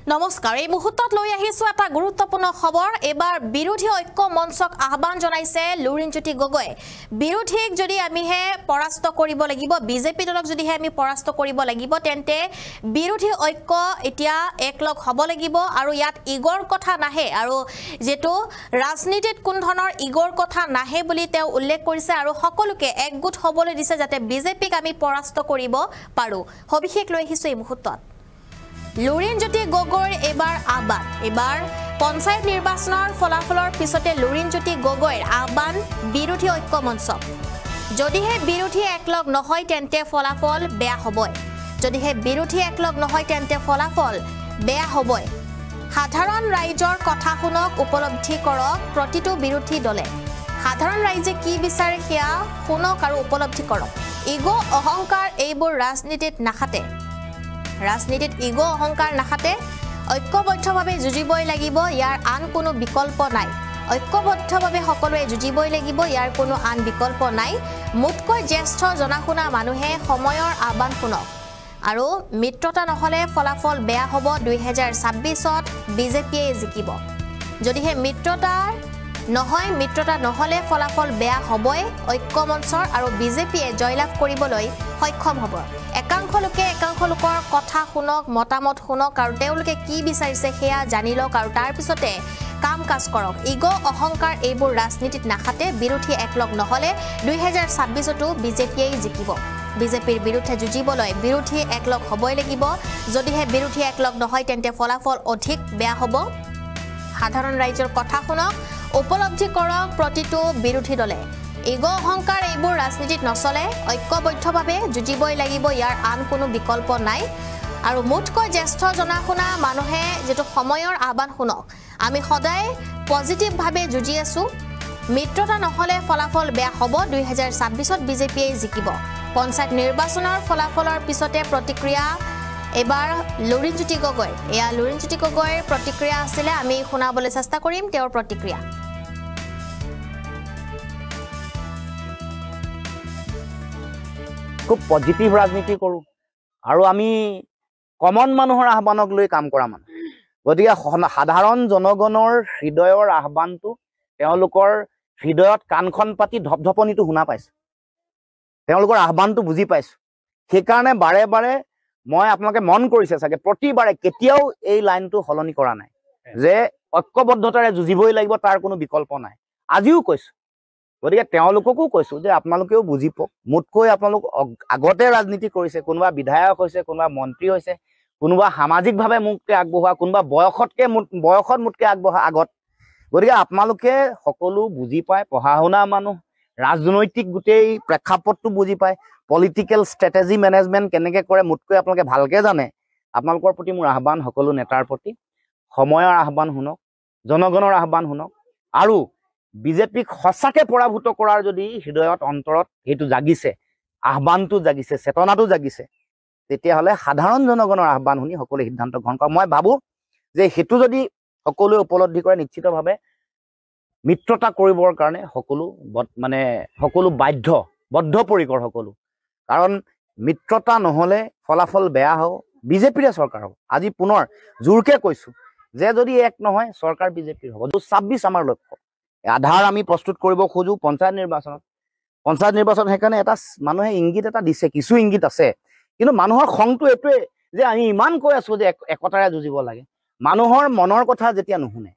নমস্কাৰ এই মুহূৰ্তত লৈ আহিছো এটা গুৰুত্বপূৰ্ণ খবৰ এবাৰ বিৰোধী ঐক্য মঞ্চক আহ্বান জনাইছে লুৰিণজ্যোতি গগৈ বিৰোধীক যদি আমিহে পৰাস্ত কৰিব লাগিব বিজেপি দলক যদিহে আমি পৰাস্ত কৰিব লাগিব তেন্তে বিৰোধী ঐক্য এতিয়া একলগ হ'ব লাগিব আৰু ইয়াত ইগৰ কথা নাহে আৰু যেটো ৰাজনীতিত কোন ধৰণৰ ইগৰ কথা নাহে বুলি তেওঁ উল্লেখ কৰিছে আৰু সকলোকে একগোট হ'বলৈ দিছে যাতে বিজেপিক আমি পৰাস্ত কৰিব পাৰো সবিশেষ লৈ আহিছো এই মুহূৰ্তত লুৰিণজ্যোতি গগৈৰ এবাৰ আহ্বান এবাৰ পঞ্চায়ত নিৰ্বাচনৰ ফলাফলৰ পিছতে লুৰিণজ্যোতি গগৈৰ আহ্বান বিৰোধী ঐক্য মঞ্চক যদিহে বিৰোধী একলগ নহয় তেন্তে ফলাফল বেয়া হ'বই যদিহে বিৰোধী একলগ নহয় তেন্তে ফলাফল বেয়া হ'বই সাধাৰণ ৰাইজৰ কথা শুনক উপলব্ধি কৰক প্ৰতিটো বিৰোধী দলে সাধাৰণ ৰাইজে কি বিচাৰে সেয়া শুনক আৰু উপলব্ধি কৰক ইগো অহংকাৰ এইবোৰ ৰাজনীতিত নাখাতে ৰাজনীতিত ইগো অহংকাৰ নাখাতে ঐক্যবদ্ধভাৱে যুঁজিবই লাগিব ইয়াৰ আন কোনো বিকল্প নাই ঐক্যবদ্ধভাৱে সকলোৱে যুঁজিবই লাগিব ইয়াৰ কোনো আন বিকল্প নাই মুঠকৈ জ্যেষ্ঠ জনাশুনা মানুহে সময়ৰ আহ্বান শুনক আৰু মিত্ৰতা নহলে ফলাফল বেয়া হ'ব 2026ত বিজেপিয়ে জিকিব যদিহে মিত্ৰতা নহলে ফলাফল বেয়া হ'বই ঐক্য মঞ্চৰ আৰু বিজেপিয়ে জয়লাভ কৰিবলৈ সক্ষম হ'ব একাংশ লোকৰ কথা শুনক মতামত শুনক আৰু তেওঁলোকে কি বিচাৰিছে সেয়া জানি লওক আৰু তাৰ পিছতে কাম কাজ কৰক ইগো অহংকাৰ এইবোৰ ৰাজনীতিত নাখাতে বিৰোধী একলগ নহলে 2026তো বিজেপিয়ে জিকিব বিজেপিৰ বিৰুদ্ধে যুঁজিবলৈ বিৰোধী একলগ হ'বই লাগিব যদিহে বিৰোধী একলগ নহয় তেন্তে ফলাফল অধিক বেয়া হ'ব সাধাৰণ ৰাইজৰ কথা শুনক উপলব্ধি কৰক প্ৰতিটো বিৰোধী দলে ইগো অহংকাৰ এইবোৰ ৰাজনীতিত নচলে ঐক্যবদ্ধভাৱে যুঁজিবই লাগিব ইয়াৰ আন কোনো বিকল্প নাই আৰু মুঠকৈ জ্যেষ্ঠ জনাশুনা মানুহে যেটো সময়ৰ আহ্বান শুনক আমি সদায় পজিটিভভাৱে যুঁজি আছো মিত্ৰতা নহলে ফলাফল বেয়া হ'ব 2026ত বিজেপিয়ে জিকিব পঞ্চায়ত নিৰ্বাচনৰ ফলাফলৰ পিছতে প্ৰতিক্ৰিয়া এবাৰ লুৰিণজ্যোতি গগৈ এয়া লুৰিণজ্যোতি গগৈৰ প্ৰতিক্ৰিয়া আছিল আমি শুনাবলৈ চেষ্টা কৰিম তেওঁৰ প্ৰতিক্ৰিয়া খুব পজিটিভ ৰাজনীতি কৰো আৰু আমি কমন মানুহৰ আহ্বানক লৈ কাম কৰা মানুহ গতিকে সাধাৰণ জনগণৰ হৃদয়ৰ আহ্বানটো তেওঁলোকৰ হৃদয়ত কাণখন পাতি ধপধপনিটো শুনা পাইছো তেওঁলোকৰ আহ্বানটো বুজি পাইছো সেইকাৰণে বাৰে বাৰে মই আপোনালোকে মন কৰিছে চাগে প্ৰতিবাৰে কেতিয়াও এই লাইনটো হলনি কৰা নাই যে ঐক্যবদ্ধতাৰে যুঁজিবই লাগিব তাৰ কোনো বিকল্প নাই আজিও কৈছো গতিকে তেওঁলোককো কৈছো যে আপোনালোকেও বুজি পক মুঠকৈ আপোনালোক আগতে ৰাজনীতি কৰিছে কোনোবা বিধায়ক হৈছে কোনোবা মন্ত্ৰী হৈছে কোনোবা সামাজিকভাৱে মুক্তি আগবঢ়া কোনোবা বয়সত মুক্তি আগবঢ়া আগত গতিকে আপোনালোকে সকলো বুজি পায় পঢ়া শুনা মানুহ ৰাজনৈতিক গোটেই প্ৰেক্ষাপটটো বুজি পায় পলিটিকেল ষ্ট্ৰেটেজি মেনেজমেণ্ট কেনেকৈ কৰে মুঠকৈ আপোনালোকে ভালকৈ জানে আপোনালোকৰ প্ৰতি মোৰ আহ্বান সকলো নেতাৰ প্ৰতি সময়ৰ আহ্বান শুনক জনগণৰ আহ্বান শুনক আৰু বিজেপিক সঁচাকৈ পৰাভূত কৰাৰ যদি হৃদয়ত অন্তৰত সেইটো জাগিছে আহ্বানটো জাগিছে চেতনাটো জাগিছে তেতিয়াহ'লে সাধাৰণ জনগণৰ আহ্বান শুনি সকলোৱে সিদ্ধান্ত গ্ৰহণ কৰা মই ভাবোঁ যে সেইটো যদি সকলোৱে উপলব্ধি কৰে নিশ্চিতভাৱে মিত্ৰতা কৰিবৰ কাৰণে সকলো বদ্ধপৰিকৰ সকলো কাৰণ মিত্ৰতা নহ'লে ফলাফল বেয়া হ'ব বিজেপিৰে চৰকাৰ হ'ব আজি পুনৰ জোৰকে কৈছোঁ যে যদি এক নহয় চৰকাৰ বিজেপিৰ হ'ব 26 আমাৰ লক্ষ্য আধাৰ আমি প্ৰস্তুত কৰিব খোজো পঞ্চায়ত নিৰ্বাচনত সেইকাৰণে এটা মানুহে ইংগিত এটা দিছে কিছু ইংগিত আছে কিন্তু মানুহৰ খংটো এইটোৱে যে আমি ইমান কৈ আছো যে একতাৰে যুঁজিব লাগে মানুহৰ মনৰ কথা যেতিয়া নুশুনে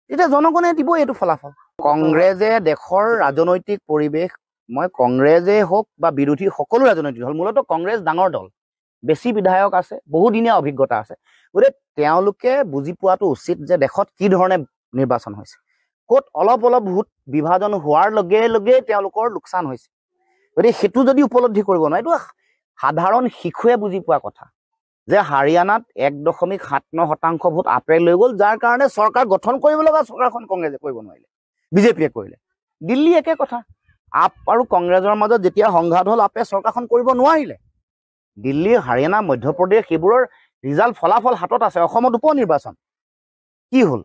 তেতিয়া জনগণে দিব এইটো ফলাফল কংগ্ৰেছে দেশৰ ৰাজনৈতিক পৰিৱেশ মই কংগ্ৰেছে হওক বা বিৰোধী সকলো ৰাজনৈতিক দল মূলতঃ কংগ্ৰেছ ডাঙৰ দল বেছি বিধায়ক আছে বহুদিনীয়া অভিজ্ঞতা আছে গতিকে তেওঁলোকে বুজি পোৱাটো উচিত যে দেশত কি ধৰণে নিৰ্বাচন হৈছে ক'ত অলপ ভোট বিভাজন হোৱাৰ লগে লগে তেওঁলোকৰ লোকচান হৈছে গতিকে সেইটো যদি উপলব্ধি কৰিব নোৱাৰে এইটো সাধাৰণ শিশুৱে বুজি পোৱা কথা যে হাৰিয়ানাত 1.79% ভোট আপে লৈ গ'ল যাৰ কাৰণে চৰকাৰ গঠন কৰিব লগা চৰকাৰখন কংগ্ৰেছে কৰিব নোৱাৰিলে বিজেপিয়ে কৰিলে দিল্লী একে কথা আপ আৰু কংগ্ৰেছৰ মাজত যেতিয়া সংঘাত হ'ল আপে চৰকাৰখন কৰিব নোৱাৰিলে দিল্লী হাৰিয়ানা মধ্যপ্ৰদেশ সেইবোৰৰ ৰিজাল্ট ফলাফল হাতত আছে অসমত উপ নিৰ্বাচন কি হ'ল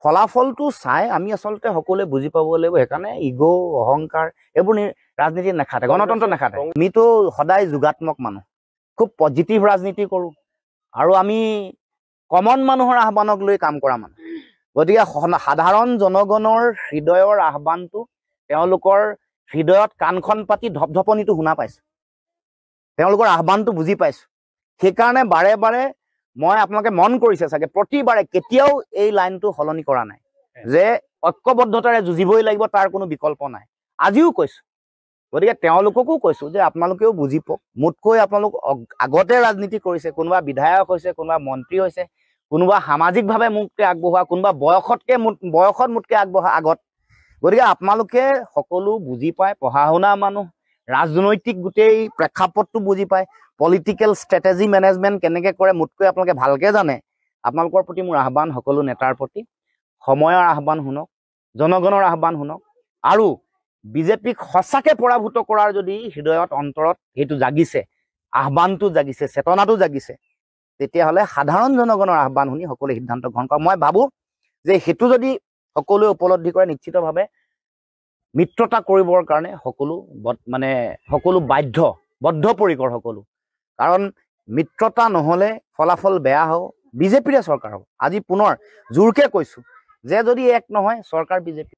ফলাফলটো চাই আমি আচলতে সকলোৱে বুজি পাব লাগিব সেইকাৰণে ইগো অহংকাৰ এইবোৰ ৰাজনীতি নাখাতে গণতন্ত্ৰ নাখাতে আমিতো সদায় যোগাত্মক মানুহ খুব পজিটিভ ৰাজনীতি কৰোঁ আৰু আমি কমন মানুহৰ আহ্বানক লৈ কাম কৰা মানুহ গতিকে সাধাৰণ জনগণৰ হৃদয়ৰ আহ্বানটো তেওঁলোকৰ হৃদয়ত কাণখন পাতি ধপধপনিটো শুনা পাইছো তেওঁলোকৰ আহ্বানটো বুজি পাইছো সেইকাৰণে বাৰে বাৰে মই আপোনালোকে মন কৰিছে চাগে প্ৰতিবাৰে কেতিয়াও এই লাইনটো সলনি কৰা নাই যে ঐক্যবদ্ধতাৰে যুঁজিবই লাগিব তাৰ কোনো বিকল্প নাই আজিও কৈছো গতিকে তেওঁলোককো কৈছো যে আপোনালোকেও বুজি পাওক মোতকৈ আপোনালোক আগতে ৰাজনীতি কৰিছে কোনোবা বিধায়ক হৈছে কোনোবা মন্ত্ৰী হৈছে কোনোবা সামাজিকভাৱে মোতকৈ আগবঢ়োৱা কোনোবা বয়সত মোতকৈ আগবঢ়া আগত গতিকে আপোনালোকে সকলো বুজি পায় পঢ়া শুনা মানুহ ৰাজনৈতিক গোটেই প্ৰেক্ষাপটটো বুজি পায় পলিটিকেল ষ্ট্ৰেটেজি মেনেজমেণ্ট কেনেকৈ কৰে মোতকৈ আপোনালোকে ভালকৈ জানে আপোনালোকৰ প্ৰতি মোৰ আহ্বান সকলো নেতাৰ প্ৰতি সময়ৰ আহ্বান শুনক জনগণৰ আহ্বান শুনক আৰু বিজেপিক সঁচাকৈ পৰাভূত কৰাৰ যদি হৃদয়ত অন্তৰত সেইটো জাগিছে আহ্বানটো জাগিছে চেতনাটো জাগিছে তেতিয়াহ'লে সাধাৰণ জনগণৰ আহ্বান শুনি সকলোৱে সিদ্ধান্ত গ্ৰহণ কৰা মই ভাবোঁ যে সেইটো যদি সকলোৱে উপলব্ধি কৰে নিশ্চিতভাৱে মিত্ৰতা কৰিবৰ কাৰণে সকলো বদ্ধপৰিকৰ সকলো কাৰণ মিত্ৰতা নহ'লে ফলাফল বেয়া হ'ব বিজেপিৰে চৰকাৰ হ'ব আজি পুনৰ জোৰকে কৈছো যে যদি এক নহয় চৰকাৰ বিজেপি